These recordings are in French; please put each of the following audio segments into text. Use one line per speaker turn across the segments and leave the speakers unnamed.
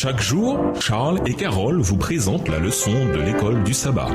Chaque jour, Charles et Carole vous présentent la leçon de l'école du sabbat.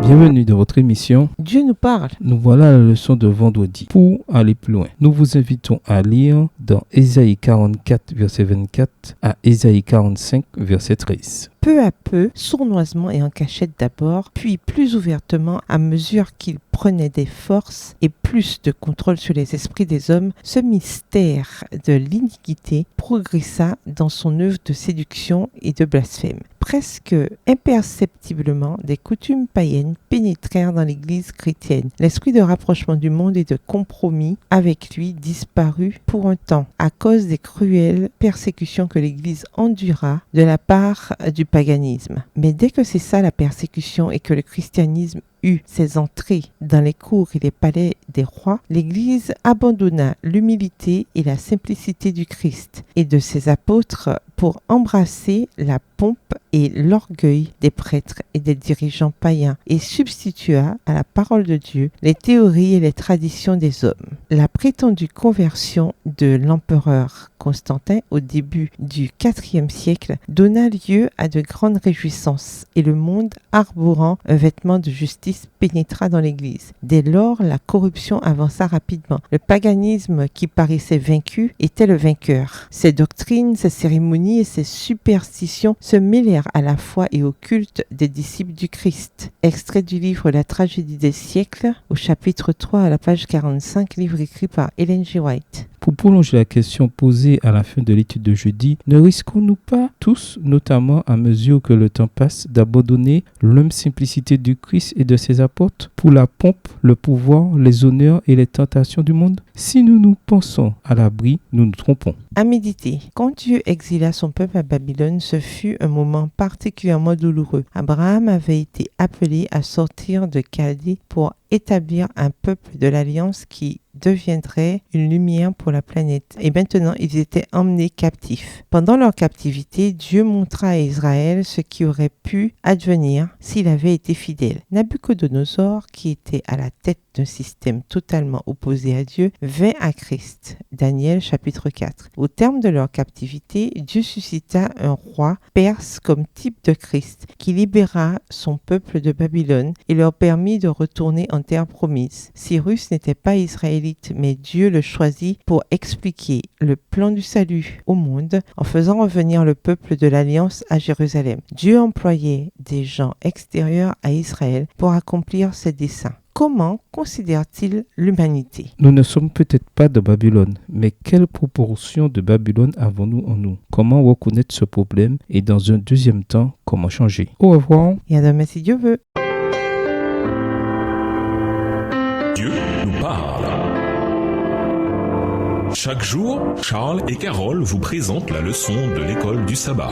Bienvenue dans votre émission
Dieu nous parle.
Nous voilà à la leçon de vendredi. Pour aller plus loin, nous vous invitons à lire dans Ésaïe 44, verset 24 à Ésaïe 45, verset 13.
Peu à peu, sournoisement et en cachette d'abord, puis plus ouvertement à mesure qu'il prenait des forces et plus de contrôle sur les esprits des hommes, ce mystère de l'iniquité progressa dans son œuvre de séduction et de blasphème. Presque imperceptiblement, des coutumes païennes pénétrèrent dans l'Église chrétienne. L'esprit de rapprochement du monde et de compromis avec lui disparut pour un temps à cause des cruelles persécutions que l'Église endura de la part du paganisme. Mais dès que cessa la persécution et que le christianisme eut ses entrées dans les cours et les palais des rois, l'Église abandonna l'humilité et la simplicité du Christ et de ses apôtres pour embrasser la pompe et l'orgueil des prêtres et des dirigeants païens et substitua à la parole de Dieu les théories et les traditions des hommes. La prétendue conversion de l'empereur Constantin au début du IVe siècle donna lieu à de grandes réjouissances et le monde, arborant un vêtement de justice, pénétra dans l'Église. Dès lors, la corruption avança rapidement. Le paganisme qui paraissait vaincu était le vainqueur. Ses doctrines, ses cérémonies et ses superstitions se mêlèrent à la foi et au culte des disciples du Christ. Extrait du livre La tragédie des siècles, au chapitre 3 à la page 45, livre écrit par Ellen G. White.
Pour prolonger la question posée à la fin de l'étude de jeudi, ne risquons-nous pas tous, notamment à mesure que le temps passe, d'abandonner l'humble simplicité du Christ et de ses apôtres pour la pompe, le pouvoir, les honneurs et les tentations du monde? Si nous nous pensons à l'abri, nous nous trompons.
À méditer. Quand Dieu exila son peuple à Babylone, ce fut un moment particulièrement douloureux. Abraham avait été appelé à sortir de Chaldée pour établir un peuple de l'Alliance qui deviendrait une lumière pour la planète. Et maintenant, ils étaient emmenés captifs. Pendant leur captivité, Dieu montra à Israël ce qui aurait pu advenir s'il avait été fidèle. Nabuchodonosor, qui était à la tête d'un système totalement opposé à Dieu, vint à Christ. Daniel chapitre 4. Au terme de leur captivité, Dieu suscita un roi perse comme type de Christ, qui libéra son peuple de Babylone et leur permit de retourner en terre promise. Cyrus n'était pas israélite, mais Dieu le choisit pour expliquer le plan du salut au monde en faisant revenir le peuple de l'Alliance à Jérusalem. Dieu employait des gens extérieurs à Israël pour accomplir ses desseins. Comment considère-t-il l'humanité?
Nous ne sommes peut-être pas de Babylone, mais quelle proportion de Babylone avons-nous en nous? Comment reconnaître ce problème et dans un deuxième temps, comment changer? Au revoir.
Et à demain si Dieu veut.
Dieu nous parle. Chaque jour, Charles et Carole vous présentent la leçon de l'école du sabbat.